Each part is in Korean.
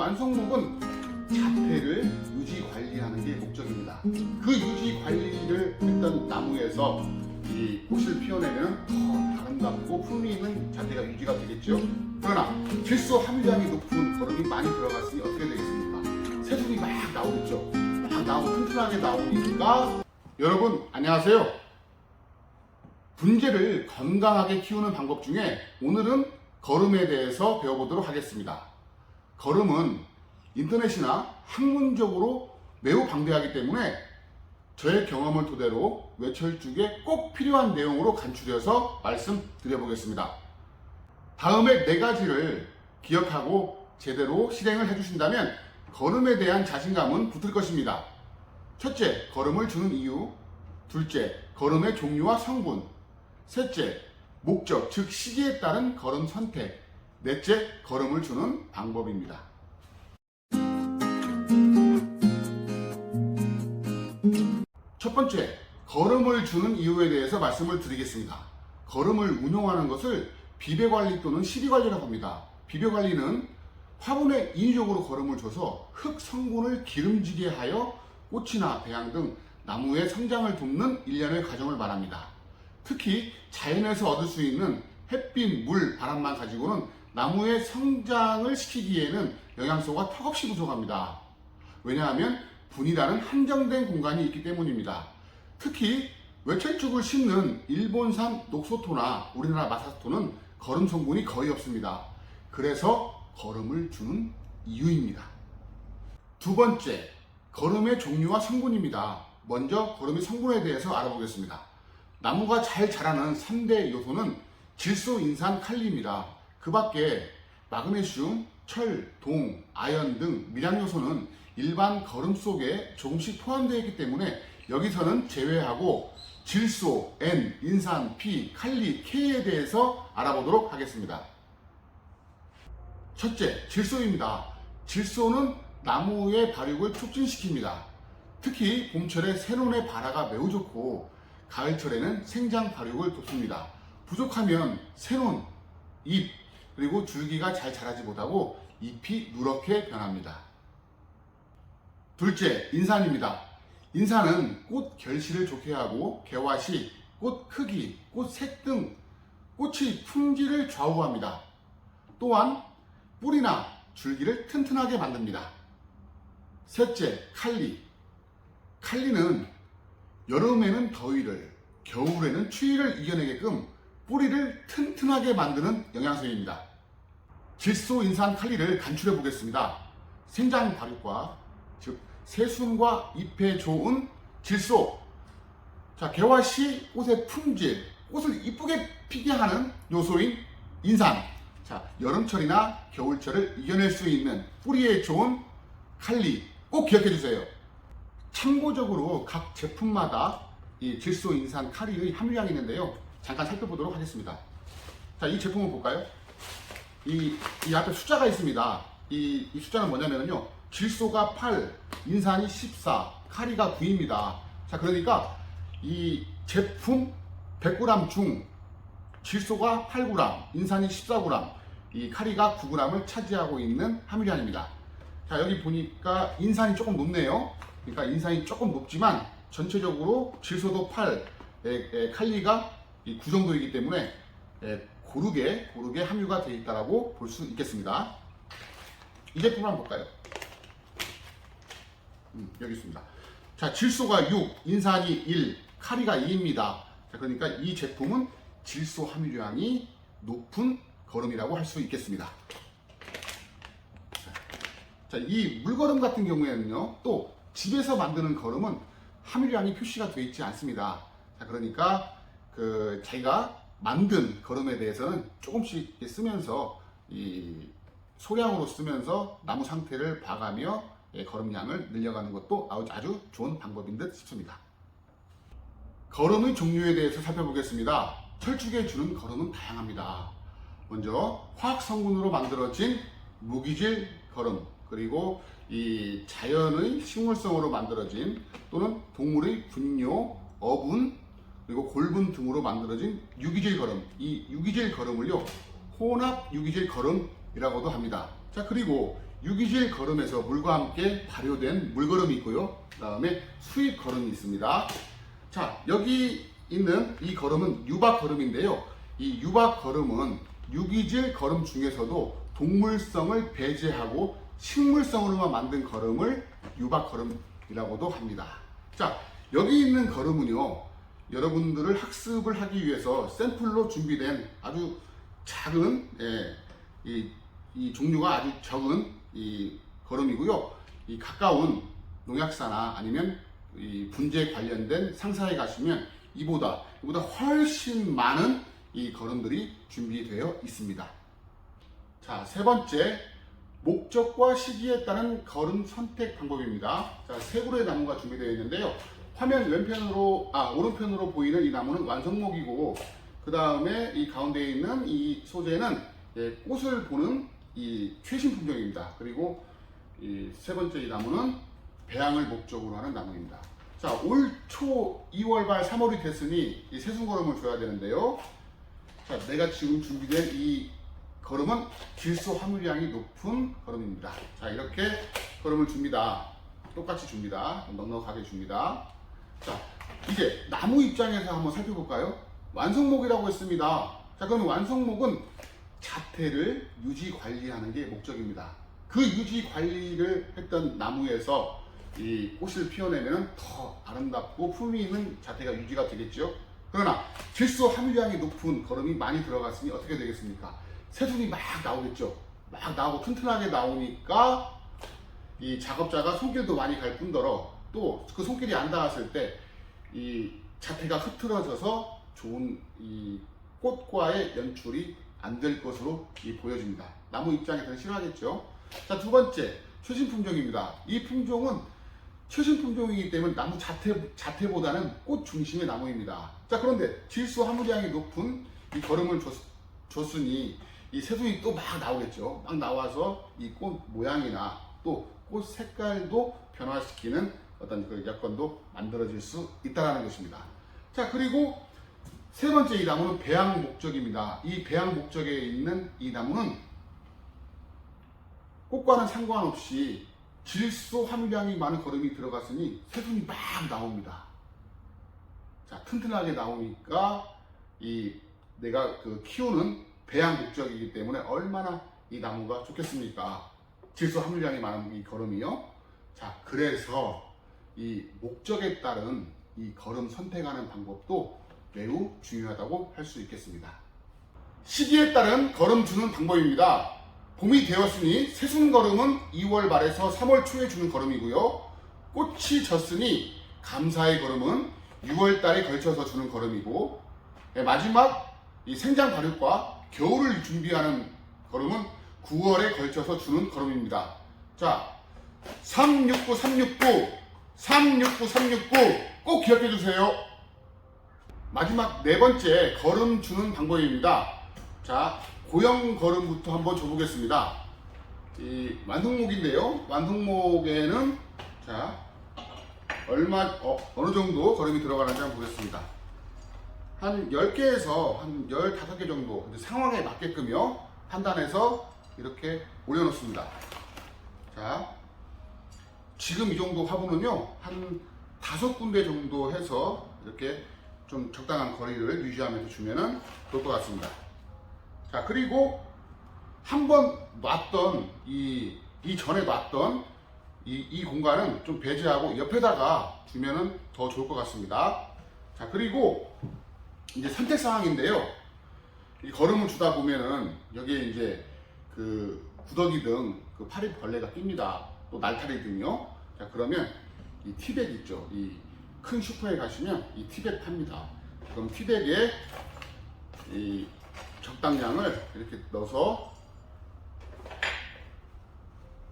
완성목은 자태를 유지 관리하는 게 목적입니다. 그 유지 관리를 했던 나무에서 이 꽃을 피워내면 더 아름답고 풍미 있는 자태가 유지가 되겠죠. 그러나 질소 함유량이 높은 거름이 많이 들어갔으니 어떻게 되겠습니까? 새순이 막 나오겠죠. 막 나오고 튼튼하게 나오니까. 여러분 안녕하세요. 분재를 건강하게 키우는 방법 중에 오늘은 거름에 대해서 배워보도록 하겠습니다. 거름은 인터넷이나 학문적으로 매우 방대하기 때문에 저의 경험을 토대로 외철죽에 꼭 필요한 내용으로 간추려서 말씀드려보겠습니다. 다음에 4가지를 기억하고 제대로 실행을 해주신다면 거름에 대한 자신감은 붙을 것입니다. 첫째, 거름을 주는 이유. 둘째, 거름의 종류와 성분. 셋째, 목적, 즉 시기에 따른 거름 선택. 넷째, 거름을 주는 방법입니다. 첫 번째, 거름을 주는 이유에 대해서 말씀을 드리겠습니다. 거름을 운용하는 것을 비배관리 또는 시비관리라고 합니다. 비배관리는 화분에 인위적으로 거름을 줘서 흙 성분을 기름지게 하여 꽃이나 배양 등 나무의 성장을 돕는 일련의 과정을 말합니다. 특히 자연에서 얻을 수 있는 햇빛, 물, 바람만 가지고는 나무의 성장을 시키기에는 영양소가 턱없이 부족합니다. 왜냐하면 분이라는 한정된 공간이 있기 때문입니다. 특히 외철죽을 심는 일본산 녹소토나 우리나라 마사토는 거름 성분이 거의 없습니다. 그래서 거름을 주는 이유입니다. 두 번째, 거름의 종류와 성분입니다. 먼저 거름의 성분에 대해서 알아보겠습니다. 나무가 잘 자라는 3대 요소는 질소, 인산, 칼리입니다. 그 밖에 마그네슘, 철, 동, 아연 등 미량 요소는 일반 거름 속에 조금씩 포함되어 있기 때문에 여기서는 제외하고 질소, N, 인산, P, 칼리, K에 대해서 알아보도록 하겠습니다. 첫째, 질소입니다. 질소는 나무의 발육을 촉진시킵니다. 특히 봄철에 새논의 발화가 매우 좋고 가을철에는 생장 발육을 돕습니다. 부족하면 새논, 잎, 그리고 줄기가 잘 자라지 못하고 잎이 누렇게 변합니다. 둘째, 인산입니다. 인산은 꽃 결실을 좋게 하고 개화시, 꽃 크기, 꽃 색 등 꽃의 품질을 좌우합니다. 또한 뿌리나 줄기를 튼튼하게 만듭니다. 셋째, 칼리. 칼리는 여름에는 더위를, 겨울에는 추위를 이겨내게끔 뿌리를 튼튼하게 만드는 영양소입니다. 질소, 인산, 칼리를 간추려 보겠습니다. 생장 발육과, 즉 새순과 잎에 좋은 질소. 자, 개화시 꽃의 품질, 꽃을 이쁘게 피게 하는 요소인 인산. 자, 여름철이나 겨울철을 이겨낼 수 있는 뿌리에 좋은 칼리. 꼭 기억해 주세요. 참고적으로 각 제품마다 이 질소, 인산, 칼리의 함유량이 있는데요. 잠깐 살펴보도록 하겠습니다. 자, 이 제품을 볼까요? 이 앞에 숫자가 있습니다. 이 숫자는 뭐냐면요. 질소가 8, 인산이 14, 칼리가 9입니다. 자, 그러니까 이 제품 100g 중 질소가 8g, 인산이 14g, 이 칼리가 9g을 차지하고 있는 함유량입니다. 자, 여기 보니까 인산이 조금 높네요. 그러니까 인산이 조금 높지만 전체적으로 질소도 8, 칼리가 9 정도이기 때문에 고르게 함유가 되어 있다고 볼 수 있겠습니다. 이 제품 한번 볼까요? 여기 있습니다. 자, 질소가 6, 인산이 1, 칼리가 2입니다. 자, 그러니까 이 제품은 질소 함유량이 높은 거름이라고 할 수 있겠습니다. 자, 이 물거름 같은 경우에는요, 또 집에서 만드는 거름은 함유량이 표시가 되어 있지 않습니다. 자, 그러니까 자기가 만든 거름에 대해서는 조금씩 쓰면서 소량으로 쓰면서 나무 상태를 봐가며 거름량을 늘려가는 것도 아주 좋은 방법인 듯 싶습니다. 거름의 종류에 대해서 살펴보겠습니다. 철쭉에 주는 거름은 다양합니다. 먼저 화학 성분으로 만들어진 무기질 거름, 그리고 이 자연의 식물성으로 만들어진 또는 동물의 분뇨, 어분, 그리고 골분 등으로 만들어진 유기질 거름. 이 유기질 거름을요, 혼합 유기질 거름이라고도 합니다. 자, 그리고 유기질 걸음에서 물과 함께 발효된 물걸음이 있고요. 그 다음에 수입 걸음이 있습니다. 자, 여기 있는 이 걸음은 유박 걸음인데요. 이 유박 걸음은 유기질 걸음 중에서도 동물성을 배제하고 식물성으로만 만든 걸음을 유박 걸음이라고도 합니다. 자, 여기 있는 걸음은요, 여러분들을 학습을 하기 위해서 샘플로 준비된 아주 작은 이 종류가 아주 적은 이 걸음이고요. 이 가까운 농약사나 아니면 이 분재 관련된 상사에 가시면 이보다 훨씬 많은 이 걸음들이 준비되어 있습니다. 자, 세 번째, 목적과 시기에 따른 걸음 선택 방법입니다. 자, 세 그루의 나무가 준비되어 있는데요. 화면 오른편으로 보이는 이 나무는 완성목이고, 그 다음에 이 가운데에 있는 이 소재는 꽃을 보는 이 최신 품종입니다. 그리고 이 세 번째 이 나무는 배양을 목적으로 하는 나무입니다. 자, 올 초 2월 말 3월이 됐으니 이 새순걸음을 줘야 되는데요. 자, 내가 지금 준비된 이 걸음은 질소 함유량이 높은 걸음입니다. 자, 이렇게 걸음을 줍니다. 똑같이 줍니다. 넉넉하게 줍니다. 자, 이제 나무 입장에서 한번 살펴볼까요? 완성목이라고 했습니다. 자, 그럼 완성목은 자태를 유지 관리하는 게 목적입니다. 그 유지 관리를 했던 나무에서 이 꽃을 피워내면 더 아름답고 품위 있는 자태가 유지가 되겠죠. 그러나 질소 함유량이 높은 걸음이 많이 들어갔으니 어떻게 되겠습니까? 새순이 막 나오겠죠. 막 나오고 튼튼하게 나오니까 이 작업자가 손길도 많이 갈 뿐더러 또 그 손길이 안 닿았을 때 이 자태가 흐트러져서 좋은 이 꽃과의 연출이 안 될 것으로 보여집니다. 나무 입장에서는 싫어하겠죠. 자, 두 번째, 최신 품종입니다. 이 품종은 최신 품종이기 때문에 나무 자태보다는 꽃 중심의 나무입니다. 자, 그런데 질소 함유량이 높은 이 걸음을 줬으니 이 새순이 또 막 나오겠죠. 막 나와서 이 꽃 모양이나 또 꽃 색깔도 변화시키는 어떤 그 여건도 만들어질 수 있다는 것입니다. 자, 그리고 세 번째 이 나무는 배양 목적입니다. 이 배양 목적에 있는 이 나무는 꽃과는 상관없이 질소 함유량이 많은 걸음이 들어갔으니 새순이 막 나옵니다. 자, 튼튼하게 나오니까 이 내가 그 키우는 배양 목적이기 때문에 얼마나 이 나무가 좋겠습니까? 질소 함유량이 많은 이 걸음이요. 자, 그래서 이 목적에 따른 이 걸음 선택하는 방법도 매우 중요하다고 할 수 있겠습니다. 시기에 따른 걸음 주는 방법입니다. 봄이 되었으니 새순 걸음은 2월 말에서 3월 초에 주는 걸음이고요. 꽃이 졌으니 감사의 걸음은 6월 달에 걸쳐서 주는 걸음이고, 마지막 이 생장 발육과 겨울을 준비하는 걸음은 9월에 걸쳐서 주는 걸음입니다. 자, 369 꼭 기억해 주세요. 마지막 네 번째 걸음 주는 방법입니다. 자, 고형 걸음부터 한번 줘보겠습니다. 이 완성목인데요. 완성목에는 자, 어느 정도 걸음이 들어가는지 한번 보겠습니다. 한 10개에서 한 15개 정도 상황에 맞게끔요 판단해서 이렇게 올려놓습니다. 자, 지금 이 정도 화분은요 한 5군데 정도 해서 이렇게 좀 적당한 거리를 유지하면서 주면은 좋을 것 같습니다. 자, 그리고 한번 놨던 전에 놨던 이 공간은 좀 배제하고 옆에다가 주면은 더 좋을 것 같습니다. 자, 그리고 이제 선택 사항인데요. 이 걸음을 주다 보면은 여기에 이제 그 구더기 등 그 파리 벌레가 낍니다. 또 날타리 등요. 자, 그러면 이 티백 있죠. 이 큰 슈퍼에 가시면 이 티백 팝니다. 그럼 티백에 이 적당량을 이렇게 넣어서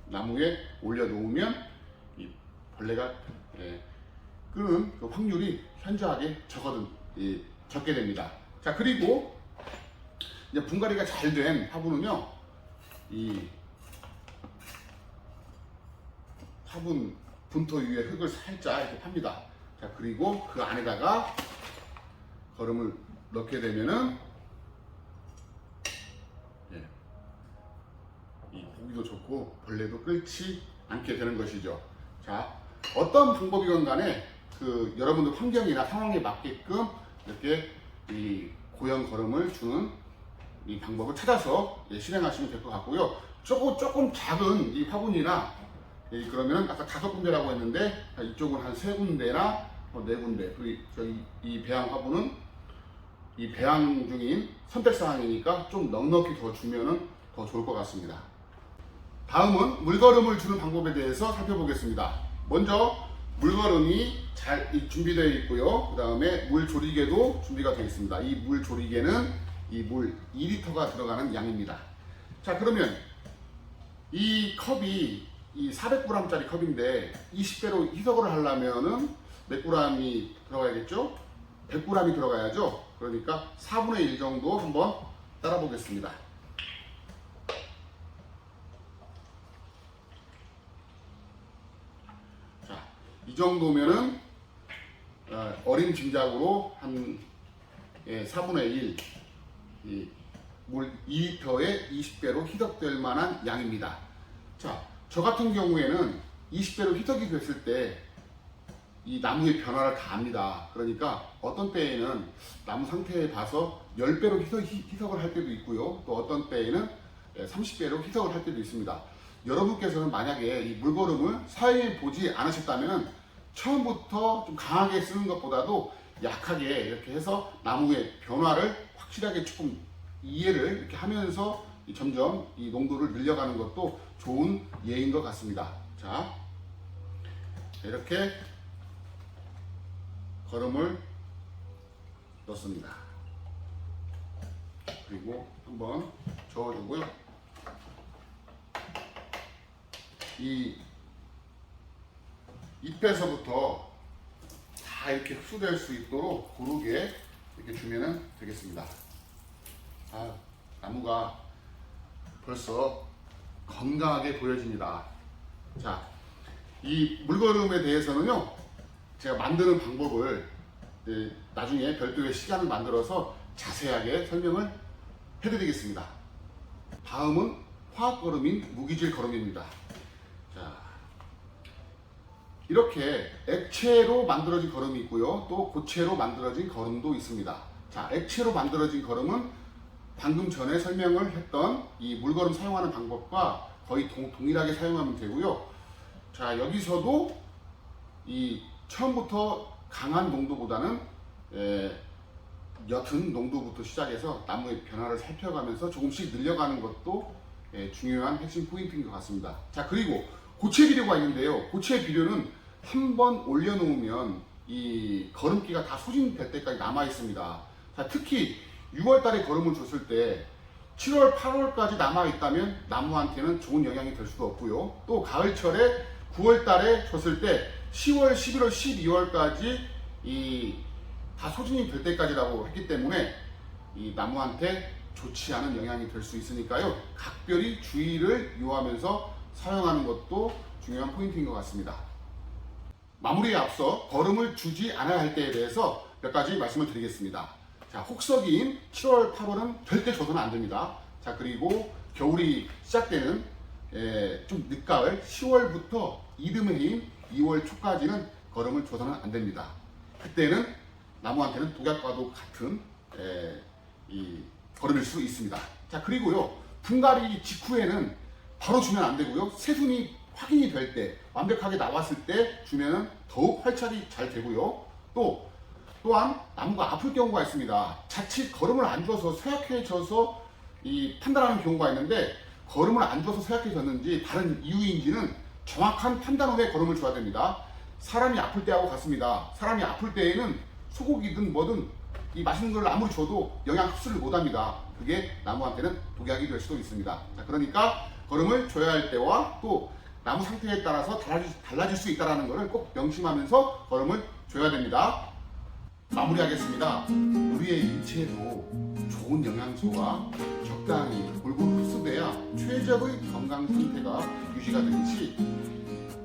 나무에 올려놓으면 이 벌레가 끄는 그 확률이 현저하게 적게 됩니다. 자, 그리고 이제 분갈이가 잘 된 화분은요, 이 화분 분토 위에 흙을 살짝 이렇게 팝니다. 자, 그리고 그 안에다가 걸음을 넣게 되면은 이 먹기도 좋고 벌레도 끓지 않게 되는 것이죠. 자, 어떤 방법이건 간에 여러분들 환경이나 상황에 맞게끔 이렇게 이 고형 거름을 주는 이 방법을 찾아서 실행하시면 될 것 같고요. 조금 작은 이 화분이나 그러면 아까 5군데라고 했는데 이쪽은 한 3군데나 4군데. 그리고 저희 이 배양 화분은 이 배양 중인 선택사항이니까 좀 넉넉히 더 주면은 더 좋을 것 같습니다. 다음은 물거름을 주는 방법에 대해서 살펴보겠습니다. 먼저 물거름이 잘 준비되어 있고요. 그 다음에 물조리개도 준비가 되어 있습니다. 이 물조리개는 이 물 2리터가 들어가는 양입니다. 자, 그러면 이 컵이 이 400g짜리 컵인데 20배로 희석을 하려면은 몇 g이 들어가야겠죠? 100g이 들어가야죠. 그러니까 4분의 1 정도 한번 따라 보겠습니다. 자, 이 정도면은 어린 짐작으로 한 4분의 1 물 2리터에 20배로 희석될 만한 양입니다. 자, 저 같은 경우에는 20배로 희석이 됐을 때 이 나무의 변화를 다 압니다. 그러니까 어떤 때에는 나무 상태에 봐서 10배로 희석을 할 때도 있고요. 또 어떤 때에는 30배로 희석을 할 때도 있습니다. 여러분께서는 만약에 이 물거름을 사용해 보지 않으셨다면 처음부터 좀 강하게 쓰는 것보다도 약하게 이렇게 해서 나무의 변화를 확실하게 조금 이해를 이렇게 하면서 점점 이 농도를 늘려가는 것도 좋은 예인 것 같습니다. 자, 이렇게 거름을 넣습니다. 그리고 한번 저어주고요. 이 잎에서부터 다 이렇게 흡수될 수 있도록 고르게 이렇게 주면 되겠습니다. 아, 나무가 벌써 건강하게 보여집니다. 자, 이 물거름에 대해서는요, 제가 만드는 방법을 나중에 별도의 시간을 만들어서 자세하게 설명을 해드리겠습니다. 다음은 화학거름인 무기질 거름입니다. 자, 이렇게 액체로 만들어진 거름이 있고요, 또 고체로 만들어진 거름도 있습니다. 자, 액체로 만들어진 거름은 방금 전에 설명을 했던 이 물거름 사용하는 방법과 거의 동일하게 사용하면 되고요. 자, 여기서도 이 처음부터 강한 농도보다는 옅은 농도부터 시작해서 나무의 변화를 살펴가면서 조금씩 늘려가는 것도 중요한 핵심 포인트인 것 같습니다. 자, 그리고 고체 비료가 있는데요. 고체 비료는 한번 올려놓으면 이 거름기가 다 소진될 때까지 남아 있습니다. 자, 특히 6월 달에 거름을 줬을 때 7월, 8월까지 남아 있다면 나무한테는 좋은 영향이 될 수도 없고요. 또 가을철에 9월 달에 줬을 때 10월, 11월, 12월까지 다 소진이 될 때까지라고 했기 때문에 이 나무한테 좋지 않은 영향이 될 수 있으니까요. 각별히 주의를 요하면서 사용하는 것도 중요한 포인트인 것 같습니다. 마무리에 앞서 거름을 주지 않아야 할 때에 대해서 몇 가지 말씀을 드리겠습니다. 자, 혹서기인 7월, 8월은 절대 줘서는 안 됩니다. 자, 그리고 겨울이 시작되는 좀 늦가을 10월부터 이듬해인 2월 초까지는 거름을 줘서는 안 됩니다. 그때는 나무한테는 독약과도 같은 이 거름일 수 있습니다. 자, 그리고요, 분갈이 직후에는 바로 주면 안 되고요. 새순이 확인이 될 때, 완벽하게 나왔을 때 주면은 더욱 활착이 잘 되고요. 또한 나무가 아플 경우가 있습니다. 자칫 거름을 안 줘서 쇠약해져서 판단하는 경우가 있는데, 거름을 안 줘서 쇠약해졌는지 다른 이유인지는 정확한 판단 후에 거름을 줘야 됩니다. 사람이 아플 때하고 같습니다. 사람이 아플 때에는 소고기든 뭐든 이 맛있는 걸 아무리 줘도 영양 흡수를 못합니다. 그게 나무한테는 독약이 될 수도 있습니다. 자, 그러니까 거름을 줘야 할 때와 또 나무 상태에 따라서 달라질 수 있다는 것을 꼭 명심하면서 거름을 줘야 됩니다. 마무리하겠습니다. 우리의 인체에도 좋은 영양소가 적당히 골고루 흡수돼야 최적의 건강 상태가 유지가 되듯이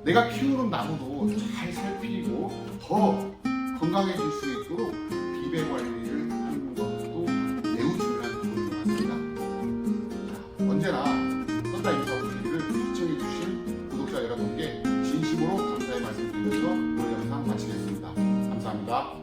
내가 키우는 나무도 잘 살피고 더 건강해질 수 있도록 비배 관리를 하는 것도 매우 중요한 부분인 것 같습니다. 자, 언제나 썬다 인사 후기를 감사합니다.